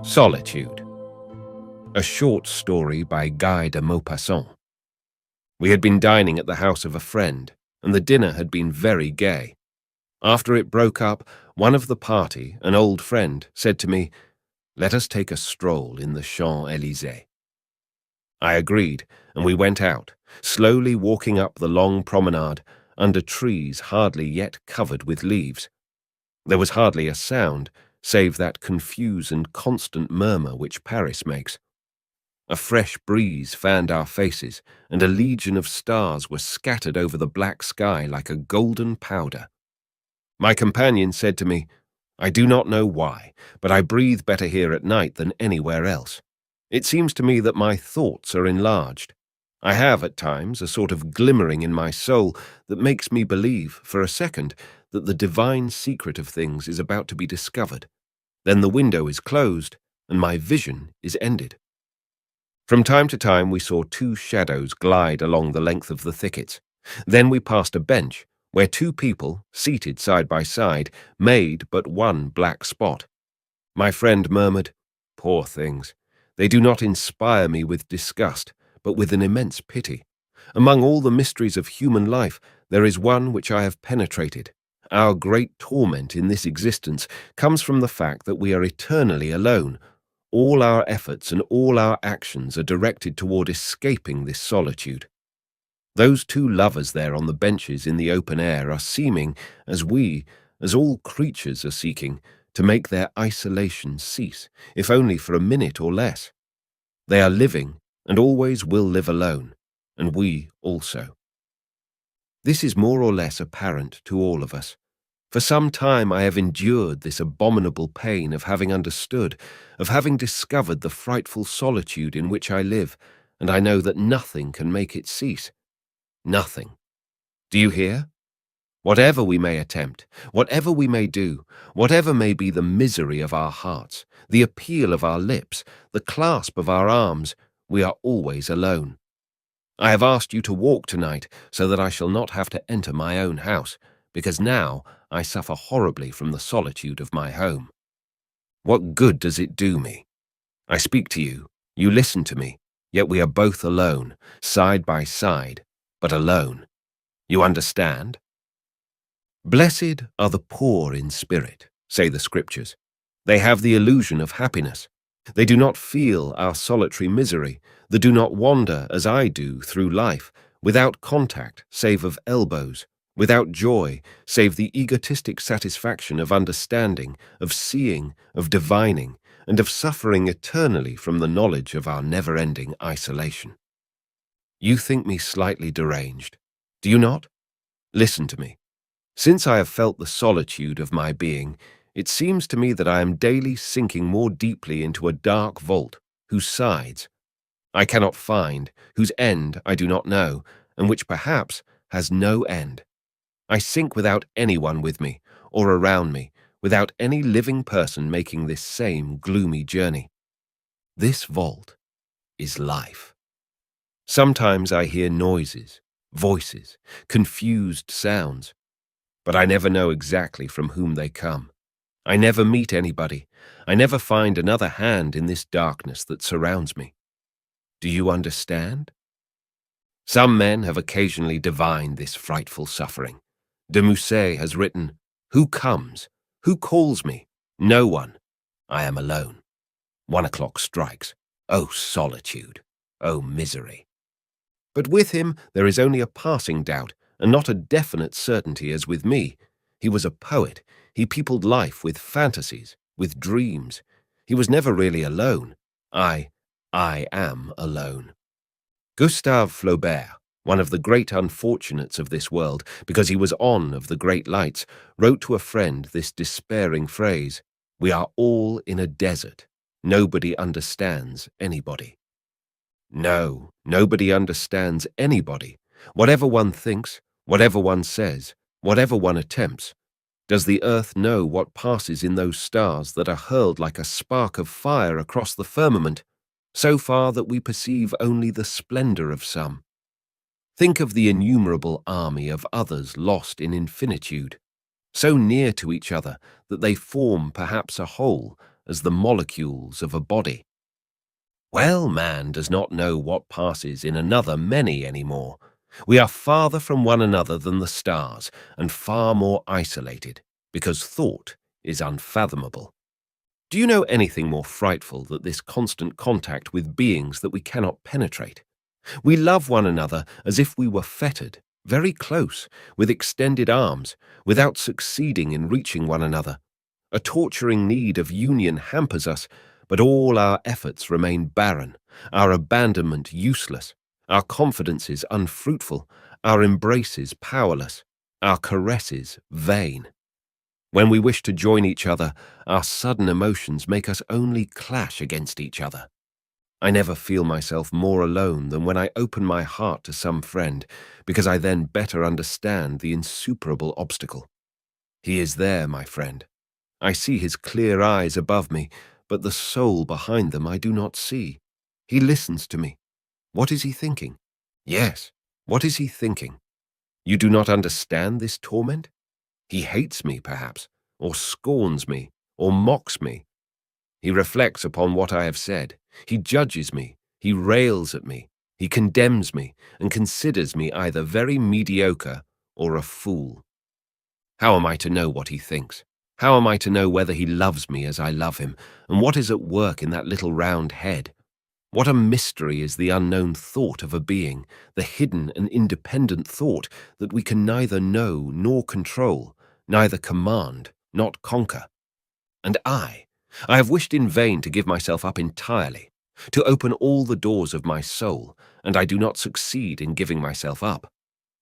Solitude, a short story by Guy de Maupassant. We had been dining at the house of a friend, and the dinner had been very gay. After it broke up, one of the party, an old friend, said to me, "Let us take a stroll in the Champs-Élysées." I agreed, and we went out, slowly walking up the long promenade, under trees hardly yet covered with leaves. There was hardly a sound, save that confused and constant murmur which Paris makes. A fresh breeze fanned our faces, and a legion of stars were scattered over the black sky like a golden powder. My companion said to me, "I do not know why, but I breathe better here at night than anywhere else. It seems to me that my thoughts are enlarged. I have, at times, a sort of glimmering in my soul that makes me believe, for a second, that the divine secret of things is about to be discovered. Then the window is closed, and my vision is ended." From time to time we saw two shadows glide along the length of the thickets. Then we passed a bench, where two people, seated side by side, made but one black spot. My friend murmured, "Poor things. They do not inspire me with disgust, but with an immense pity. Among all the mysteries of human life, there is one which I have penetrated. Our great torment in this existence comes from the fact that we are eternally alone. All our efforts and all our actions are directed toward escaping this solitude. Those two lovers there on the benches in the open air are seeming, as all creatures are seeking, to make their isolation cease, if only for a minute or less. They are living, and always will live alone, and we also. This is more or less apparent to all of us. For some time I have endured this abominable pain of having understood, of having discovered the frightful solitude in which I live, and I know that nothing can make it cease. Nothing. Do you hear? Whatever we may attempt, whatever we may do, whatever may be the misery of our hearts, the appeal of our lips, the clasp of our arms, we are always alone. I have asked you to walk tonight so that I shall not have to enter my own house, because now I suffer horribly from the solitude of my home. What good does it do me? I speak to you, you listen to me, yet we are both alone, side by side, but alone. You understand? Blessed are the poor in spirit, say the scriptures. They have the illusion of happiness. They do not feel our solitary misery. They do not wander, as I do, through life, without contact save of elbows, without joy save the egotistic satisfaction of understanding, of seeing, of divining, and of suffering eternally from the knowledge of our never-ending isolation. You think me slightly deranged, do you not? Listen to me. Since I have felt the solitude of my being, it seems to me that I am daily sinking more deeply into a dark vault, whose sides I cannot find, whose end I do not know, and which perhaps has no end. I sink without anyone with me, or around me, without any living person making this same gloomy journey. This vault is life. Sometimes I hear noises, voices, confused sounds, but I never know exactly from whom they come. I never meet anybody. I never find another hand in this darkness that surrounds me. Do you understand? Some men have occasionally divined this frightful suffering. De Musset has written, "Who comes? Who calls me? No one. I am alone. 1 o'clock strikes. Oh, solitude! Oh, misery!" But with him there is only a passing doubt, and not a definite certainty as with me. He was a poet. He peopled life with fantasies, with dreams. He was never really alone. I am alone. Gustave Flaubert, one of the great unfortunates of this world, because he was on of the great lights, wrote to a friend this despairing phrase, "We are all in a desert. Nobody understands anybody." No, nobody understands anybody. Whatever one thinks, whatever one says, whatever one attempts, does the earth know what passes in those stars that are hurled like a spark of fire across the firmament, so far that we perceive only the splendor of some? Think of the innumerable army of others lost in infinitude, so near to each other that they form perhaps a whole, as the molecules of a body. Well, man does not know what passes in another many anymore. We are farther from one another than the stars, and far more isolated, because thought is unfathomable. Do you know anything more frightful than this constant contact with beings that we cannot penetrate? We love one another as if we were fettered, very close, with extended arms, without succeeding in reaching one another. A torturing need of union hampers us, but all our efforts remain barren, our abandonment useless, our confidences unfruitful, our embraces powerless, our caresses vain. When we wish to join each other, our sudden emotions make us only clash against each other. I never feel myself more alone than when I open my heart to some friend, because I then better understand the insuperable obstacle. He is there, my friend. I see his clear eyes above me, but the soul behind them I do not see. He listens to me. What is he thinking? Yes, what is he thinking? You do not understand this torment? He hates me, perhaps, or scorns me, or mocks me. He reflects upon what I have said. He judges me. He rails at me. He condemns me, and considers me either very mediocre or a fool. How am I to know what he thinks? How am I to know whether he loves me as I love him, and what is at work in that little round head? What a mystery is the unknown thought of a being, the hidden and independent thought that we can neither know nor control, neither command, not conquer. And I have wished in vain to give myself up entirely, to open all the doors of my soul, and I do not succeed in giving myself up.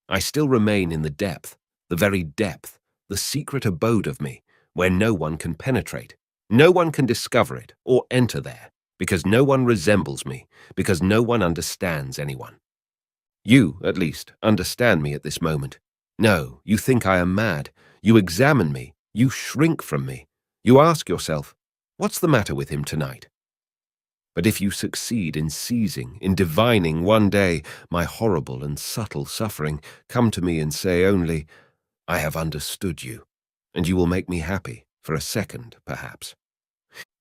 I still remain in the very depth, the secret abode of me, where no one can penetrate, no one can discover it or enter there, because no one resembles me, because no one understands anyone. You, at least, understand me at this moment. No, you think I am mad. You examine me. You shrink from me. You ask yourself, what's the matter with him tonight? But if you succeed in seizing, in divining one day my horrible and subtle suffering, come to me and say only, I have understood you, and you will make me happy, for a second, perhaps.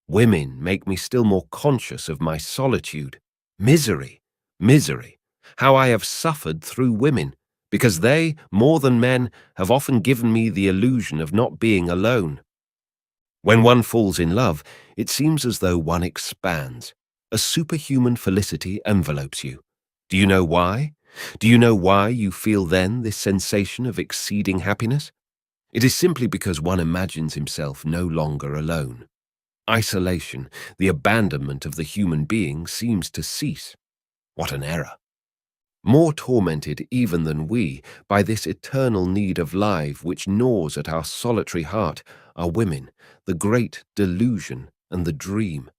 Women make me still more conscious of my solitude. Misery, misery, how I have suffered through women, because they, more than men, have often given me the illusion of not being alone. When one falls in love, it seems as though one expands. A superhuman felicity envelopes you. Do you know why? Do you know why you feel then this sensation of exceeding happiness? It is simply because one imagines himself no longer alone. Isolation, the abandonment of the human being, seems to cease. What an error! More tormented even than we by this eternal need of life which gnaws at our solitary heart are women, the great delusion and the dream.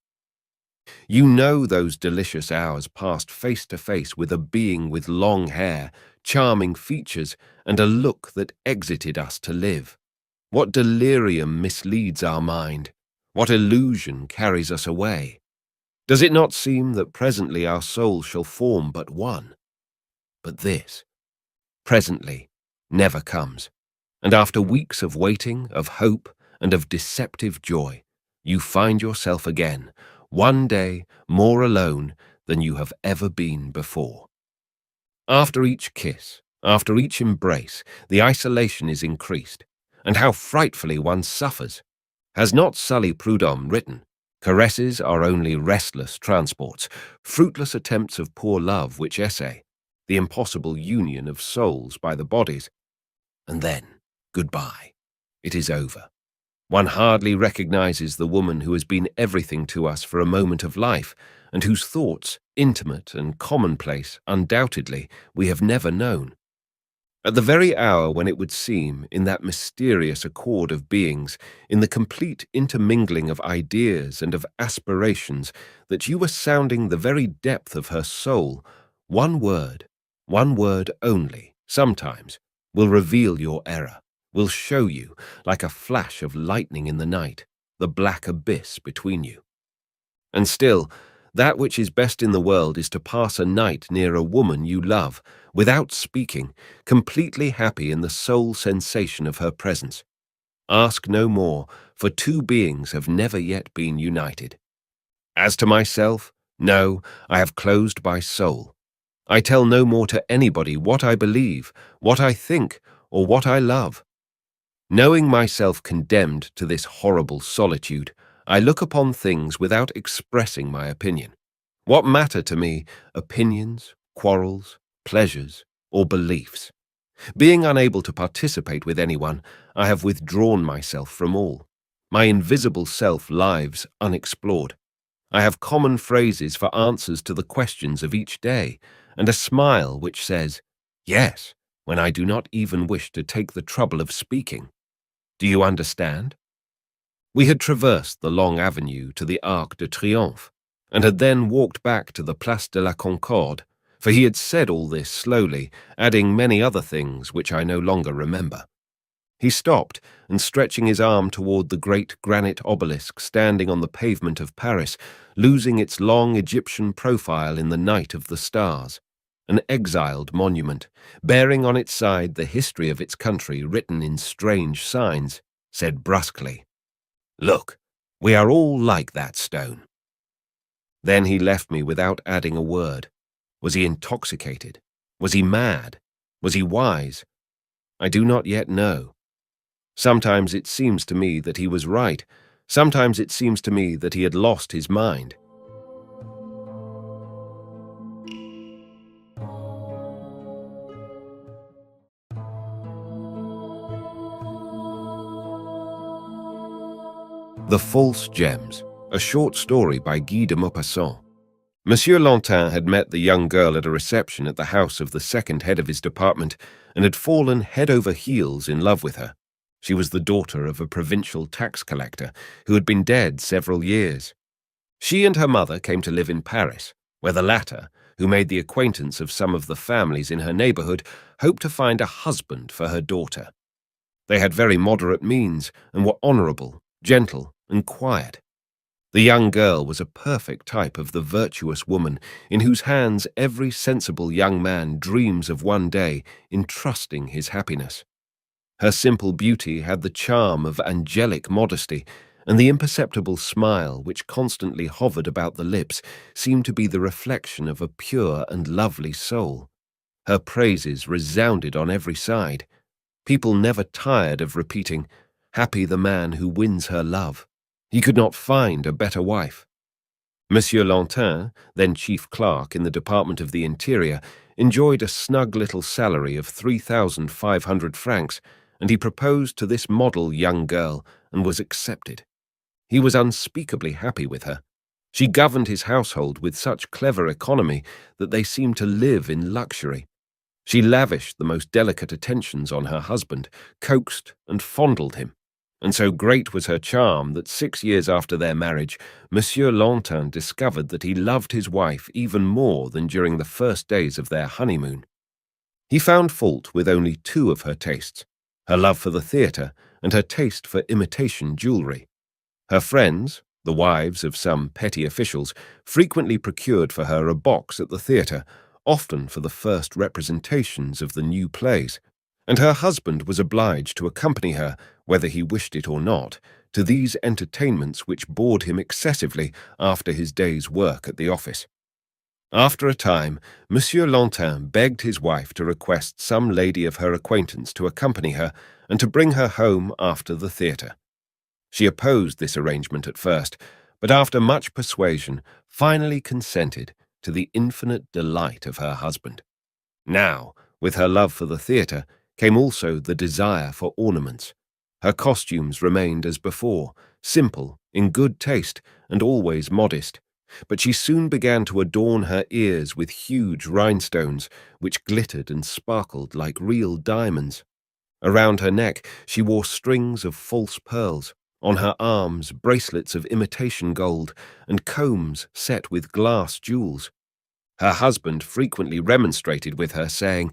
You know those delicious hours passed face to face with a being with long hair, charming features, and a look that exited us to live. What delirium misleads our mind? What illusion carries us away? Does it not seem that presently our soul shall form but one? But this, presently, never comes, and after weeks of waiting, of hope, and of deceptive joy, you find yourself again, one day more alone than you have ever been before. After each kiss, after each embrace, the isolation is increased, and how frightfully one suffers. Has not Sully Prudhomme written, caresses are only restless transports, fruitless attempts of poor love which essay, the impossible union of souls by the bodies. And then, goodbye. It is over. One hardly recognizes the woman who has been everything to us for a moment of life, and whose thoughts, intimate and commonplace, undoubtedly, we have never known. At the very hour when it would seem, in that mysterious accord of beings, in the complete intermingling of ideas and of aspirations, that you were sounding the very depth of her soul, one word only, sometimes, will reveal your error, will show you, like a flash of lightning in the night, the black abyss between you. And still, that which is best in the world is to pass a night near a woman you love, without speaking, completely happy in the sole sensation of her presence. Ask no more, for two beings have never yet been united. As to myself, no, I have closed my soul. I tell no more to anybody what I believe, what I think, or what I love. Knowing myself condemned to this horrible solitude, I look upon things without expressing my opinion. What matter to me, opinions, quarrels, pleasures, or beliefs? Being unable to participate with anyone, I have withdrawn myself from all. My invisible self lives unexplored. I have common phrases for answers to the questions of each day, and a smile which says, yes, when I do not even wish to take the trouble of speaking. Do you understand? We had traversed the long avenue to the Arc de Triomphe, and had then walked back to the Place de la Concorde, for he had said all this slowly, adding many other things which I no longer remember. He stopped, and stretching his arm toward the great granite obelisk standing on the pavement of Paris, losing its long Egyptian profile in the night of the stars, an exiled monument, bearing on its side the history of its country written in strange signs, said brusquely, "Look, we are all like that stone." Then he left me without adding a word. Was he intoxicated? Was he mad? Was he wise? I do not yet know. Sometimes it seems to me that he was right. Sometimes it seems to me that he had lost his mind. The False Gems, a short story by Guy de Maupassant. Monsieur Lantin had met the young girl at a reception at the house of the second head of his department and had fallen head over heels in love with her. She was the daughter of a provincial tax collector who had been dead several years. She and her mother came to live in Paris, where the latter, who made the acquaintance of some of the families in her neighborhood, hoped to find a husband for her daughter. They had very moderate means and were honorable, gentle, and quiet. The young girl was a perfect type of the virtuous woman in whose hands every sensible young man dreams of one day entrusting his happiness. Her simple beauty had the charm of angelic modesty, and the imperceptible smile which constantly hovered about the lips seemed to be the reflection of a pure and lovely soul. Her praises resounded on every side. People never tired of repeating, "Happy the man who wins her love. He could not find a better wife." Monsieur Lantin, then chief clerk in the Department of the Interior, enjoyed a snug little salary of 3,500 francs, and he proposed to this model young girl and was accepted. He was unspeakably happy with her. She governed his household with such clever economy that they seemed to live in luxury. She lavished the most delicate attentions on her husband, coaxed and fondled him, and so great was her charm that 6 years after their marriage, Monsieur Lantin discovered that he loved his wife even more than during the first days of their honeymoon. He found fault with only two of her tastes, her love for the theatre and her taste for imitation jewellery. Her friends, the wives of some petty officials, frequently procured for her a box at the theatre, often for the first representations of the new plays, and her husband was obliged to accompany her, whether he wished it or not, to these entertainments which bored him excessively after his day's work at the office. After a time, Monsieur Lantin begged his wife to request some lady of her acquaintance to accompany her and to bring her home after the theatre. She opposed this arrangement at first, but after much persuasion finally consented, to the infinite delight of her husband. Now, with her love for the theatre, came also the desire for ornaments. Her costumes remained as before, simple, in good taste, and always modest, but she soon began to adorn her ears with huge rhinestones, which glittered and sparkled like real diamonds. Around her neck she wore strings of false pearls, on her arms bracelets of imitation gold, and combs set with glass jewels. Her husband frequently remonstrated with her, saying,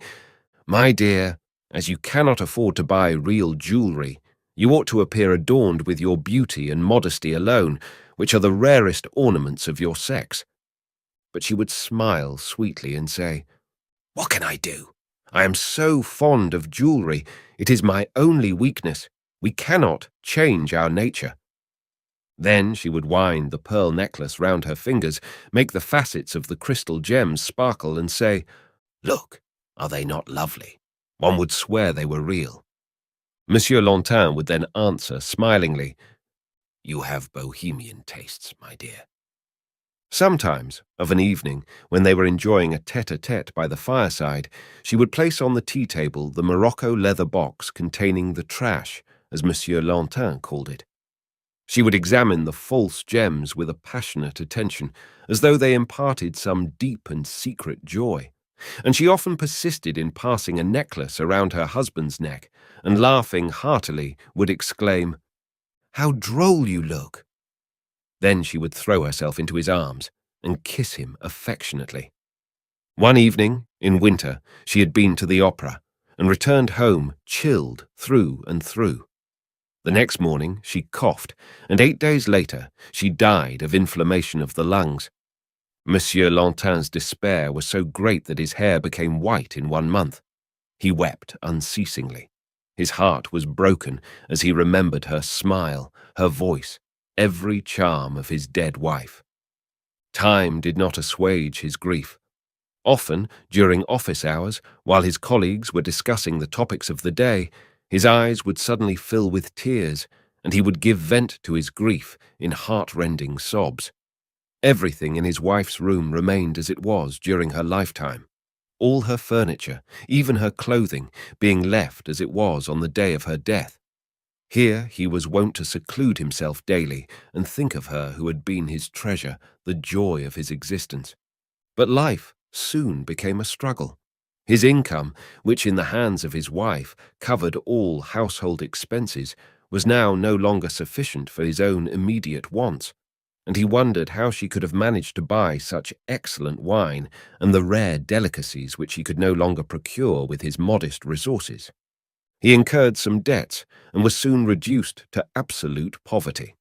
"My dear, as you cannot afford to buy real jewellery, you ought to appear adorned with your beauty and modesty alone, which are the rarest ornaments of your sex." But she would smile sweetly and say, "What can I do? I am so fond of jewellery. It is my only weakness. We cannot change our nature. Then she would wind the pearl necklace round her fingers, make the facets of the crystal gems sparkle, and say, "Look, are they not lovely? One would swear they were real." Monsieur Lantin would then answer smilingly, "You have bohemian tastes, my dear." Sometimes, of an evening, when they were enjoying a tete-a-tete by the fireside, she would place on the tea-table the Morocco leather box containing the trash, as Monsieur Lantin called it. She would examine the false gems with a passionate attention, as though they imparted some deep and secret joy, and she often persisted in passing a necklace around her husband's neck, and laughing heartily would exclaim, "How droll you look!" Then she would throw herself into his arms and kiss him affectionately. One evening, in winter, she had been to the opera, and returned home chilled through and through. The next morning she coughed, and 8 days later she died of inflammation of the lungs. Monsieur Lantin's despair was so great that his hair became white in 1 month. He wept unceasingly. His heart was broken as he remembered her smile, her voice, every charm of his dead wife. Time did not assuage his grief. Often, during office hours, while his colleagues were discussing the topics of the day, his eyes would suddenly fill with tears, and he would give vent to his grief in heart-rending sobs. Everything in his wife's room remained as it was during her lifetime, all her furniture, even her clothing, being left as it was on the day of her death. Here he was wont to seclude himself daily and think of her who had been his treasure, the joy of his existence. But life soon became a struggle. His income, which in the hands of his wife covered all household expenses, was now no longer sufficient for his own immediate wants, and he wondered how she could have managed to buy such excellent wine and the rare delicacies which he could no longer procure with his modest resources. He incurred some debts and was soon reduced to absolute poverty.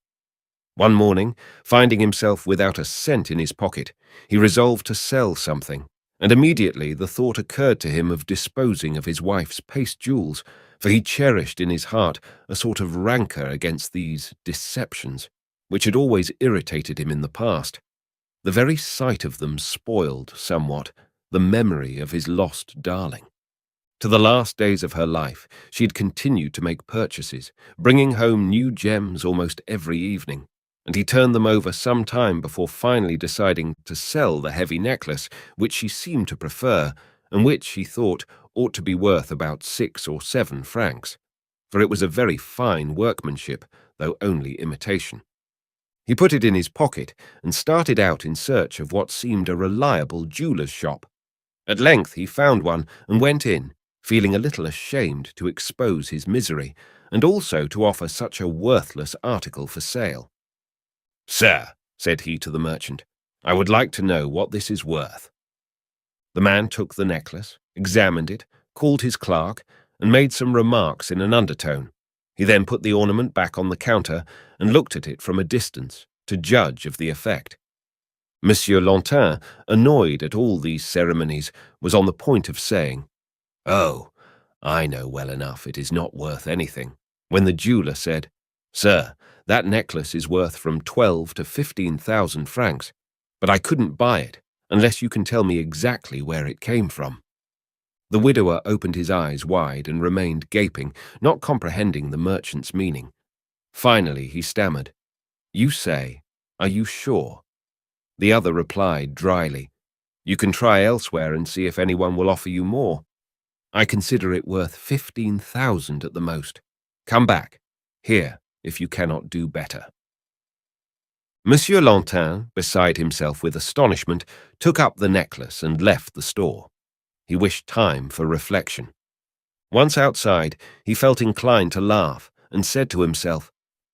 One morning, finding himself without a cent in his pocket, he resolved to sell something, and immediately the thought occurred to him of disposing of his wife's paste jewels, for he cherished in his heart a sort of rancour against these deceptions, which had always irritated him in the past. The very sight of them spoiled, somewhat, the memory of his lost darling. To the last days of her life, she had continued to make purchases, bringing home new gems almost every evening, and he turned them over some time before finally deciding to sell the heavy necklace, which she seemed to prefer, and which, he thought, ought to be worth about 6 or 7 francs, for it was a very fine workmanship, though only imitation. He put it in his pocket and started out in search of what seemed a reliable jeweller's shop. At length he found one and went in, feeling a little ashamed to expose his misery, and also to offer such a worthless article for sale. "Sir," said he to the merchant, "I would like to know what this is worth." The man took the necklace, examined it, called his clerk, and made some remarks in an undertone. He then put the ornament back on the counter and looked at it from a distance to judge of the effect. Monsieur Lantin, annoyed at all these ceremonies, was on the point of saying, "Oh, I know well enough it is not worth anything," when the jeweller said, "Sir, that necklace is worth from 12 to 15,000 francs, but I couldn't buy it unless you can tell me exactly where it came from." The widower opened his eyes wide and remained gaping, not comprehending the merchant's meaning. Finally he stammered, "You say, are you sure?" The other replied dryly, "You can try elsewhere and see if anyone will offer you more. I consider it worth 15,000 at the most. Come back, here, if you cannot do better." Monsieur Lantin, beside himself with astonishment, took up the necklace and left the store. He wished time for reflection. Once outside, he felt inclined to laugh and said to himself,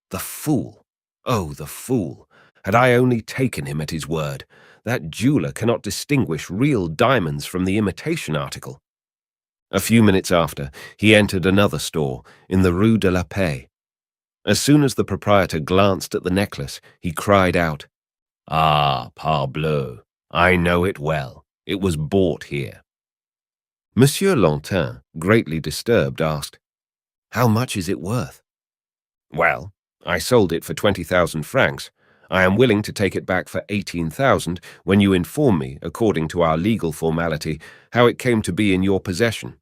"The fool! Oh, the fool! Had I only taken him at his word, that jeweller cannot distinguish real diamonds from the imitation article." A few minutes after, he entered another store in the Rue de la Paix. As soon as the proprietor glanced at the necklace, he cried out, "Ah, parbleu! I know it well. It was bought here." Monsieur Lantin, greatly disturbed, asked, "How much is it worth?" Well, I sold it for 20,000 francs. I am willing to take it back for 18,000 when you inform me, according to our legal formality, how it came to be in your possession."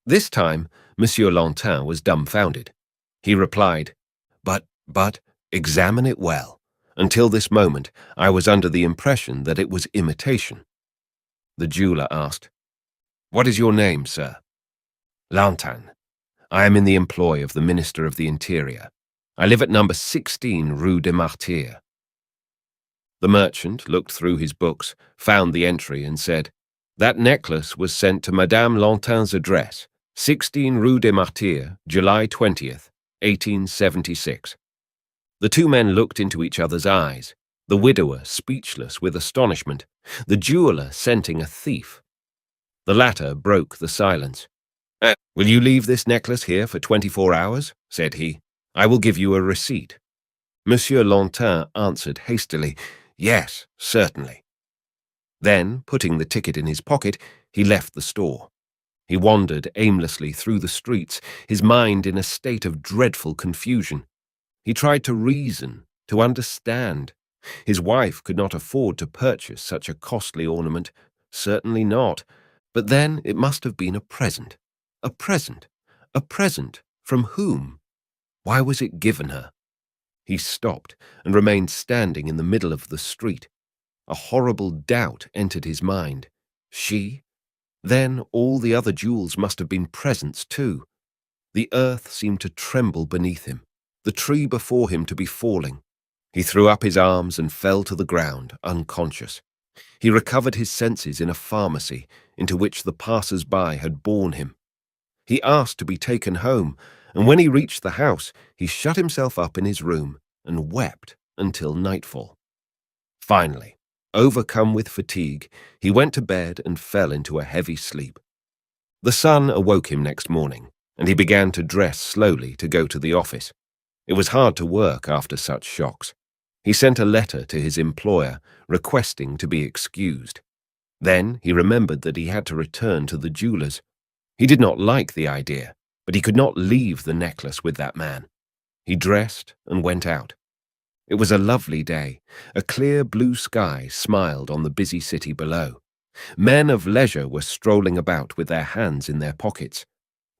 This time, Monsieur Lantin was dumbfounded. He replied, But, examine it well. Until this moment, I was under the impression that it was imitation." The jeweler asked, "What is your name, sir?" "Lantin. I am in the employ of the Minister of the Interior. I live at number 16 Rue des Martyrs." The merchant looked through his books, found the entry, and said, "That necklace was sent to Madame Lantin's address, 16 Rue des Martyrs, July 20th, 1876. The two men looked into each other's eyes, the widower speechless with astonishment, the jeweler scenting a thief. The latter broke the silence. "Will you leave this necklace here for 24 hours?" said he. "I will give you a receipt." Monsieur Lantin answered hastily, "Yes, certainly." Then, putting the ticket in his pocket, he left the store. He wandered aimlessly through the streets, his mind in a state of dreadful confusion. He tried to reason, to understand. His wife could not afford to purchase such a costly ornament, certainly not. But then it must have been a present. A present. A present. From whom? Why was it given her? He stopped and remained standing in the middle of the street. A horrible doubt entered his mind. She? Then all the other jewels must have been presents too. The earth seemed to tremble beneath him, the tree before him to be falling. He threw up his arms and fell to the ground, unconscious. He recovered his senses in a pharmacy into which the passers-by had borne him. He asked to be taken home, and when he reached the house, he shut himself up in his room and wept until nightfall. Finally, overcome with fatigue, he went to bed and fell into a heavy sleep. The sun awoke him next morning, and he began to dress slowly to go to the office. It was hard to work after such shocks. He sent a letter to his employer, requesting to be excused. Then he remembered that he had to return to the jeweler's. He did not like the idea, but he could not leave the necklace with that man. He dressed and went out. It was a lovely day. A clear blue sky smiled on the busy city below. Men of leisure were strolling about with their hands in their pockets.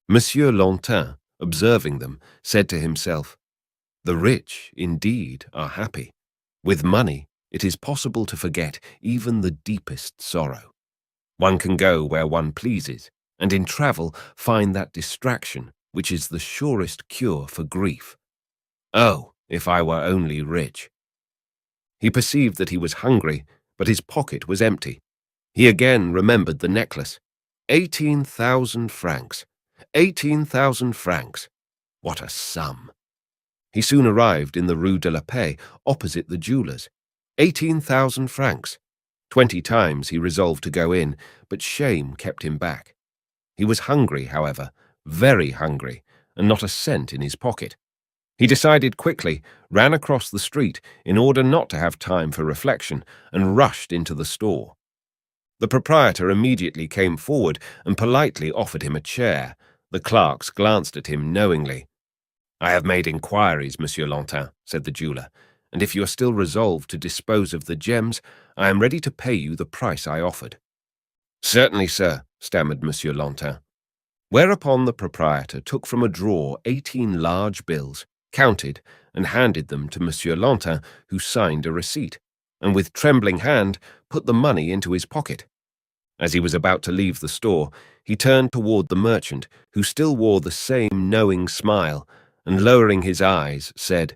Monsieur Lantin, observing them, said to himself, "The rich, indeed, are happy. With money, it is possible to forget even the deepest sorrow. One can go where one pleases, and in travel find that distraction which is the surest cure for grief. Oh, if I were only rich." He perceived that he was hungry, but his pocket was empty. He again remembered the necklace. 18,000 francs. 18,000 francs. What a sum! He soon arrived in the Rue de la Paix, opposite the jeweller's. 18,000 francs. 20 times he resolved to go in, but shame kept him back. He was hungry, however, very hungry, and not a cent in his pocket. He decided quickly, ran across the street in order not to have time for reflection, and rushed into the store. The proprietor immediately came forward and politely offered him a chair. The clerks glanced at him knowingly. "I have made inquiries, Monsieur Lantin," said the jeweller, "and if you are still resolved to dispose of the gems, I am ready to pay you the price I offered." "Certainly, sir," stammered Monsieur Lantin. Whereupon the proprietor took from a drawer 18 large bills, counted, and handed them to Monsieur Lantin, who signed a receipt, and with trembling hand put the money into his pocket. As he was about to leave the store, he turned toward the merchant, who still wore the same knowing smile, and lowering his eyes, said,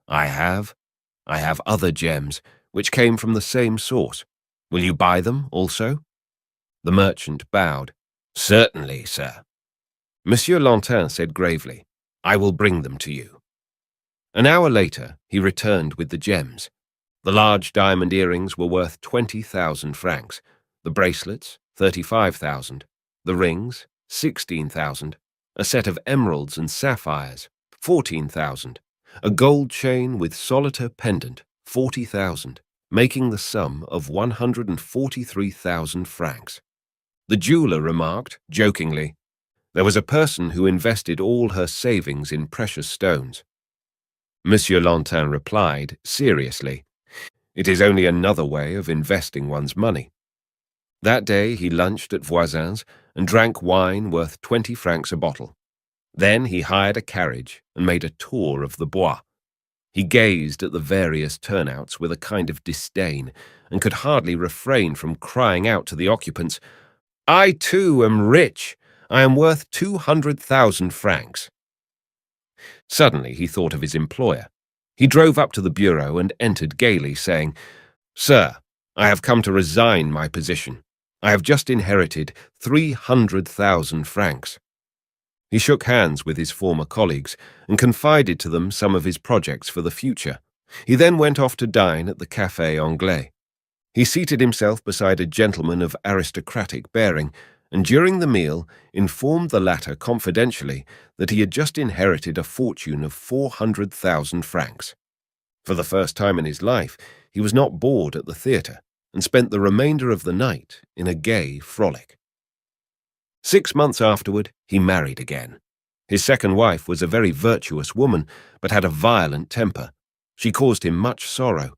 I have other gems, which came from the same source. Will you buy them also?" The merchant bowed. "Certainly, sir." Monsieur Lantin said gravely, "I will bring them to you." An hour later, he returned with the gems. The large diamond earrings were worth 20,000 francs, the bracelets, 35,000, the rings, 16,000, a set of emeralds and sapphires, 14,000, a gold chain with solitaire pendant, 40,000, making the sum of 143,000 francs. The jeweller remarked, jokingly, There was a person who invested all her savings in precious stones. Monsieur Lantin replied, seriously, "It is only another way of investing one's money." That day he lunched at Voisin's and drank wine worth 20 francs a bottle. Then he hired a carriage and made a tour of the Bois. He gazed at the various turnouts with a kind of disdain and could hardly refrain from crying out to the occupants, "I too am rich. I am worth 200,000 francs. Suddenly he thought of his employer. He drove up to the bureau and entered gaily, saying, "Sir, I have come to resign my position. I have just inherited 300,000 francs. He shook hands with his former colleagues and confided to them some of his projects for the future. He then went off to dine at the Café Anglais. He seated himself beside a gentleman of aristocratic bearing, and during the meal informed the latter confidentially that he had just inherited a fortune of 400,000 francs. For the first time in his life, he was not bored at the theatre, and spent the remainder of the night in a gay frolic. 6 months afterward, he married again. His second wife was a very virtuous woman, but had a violent temper. She caused him much sorrow.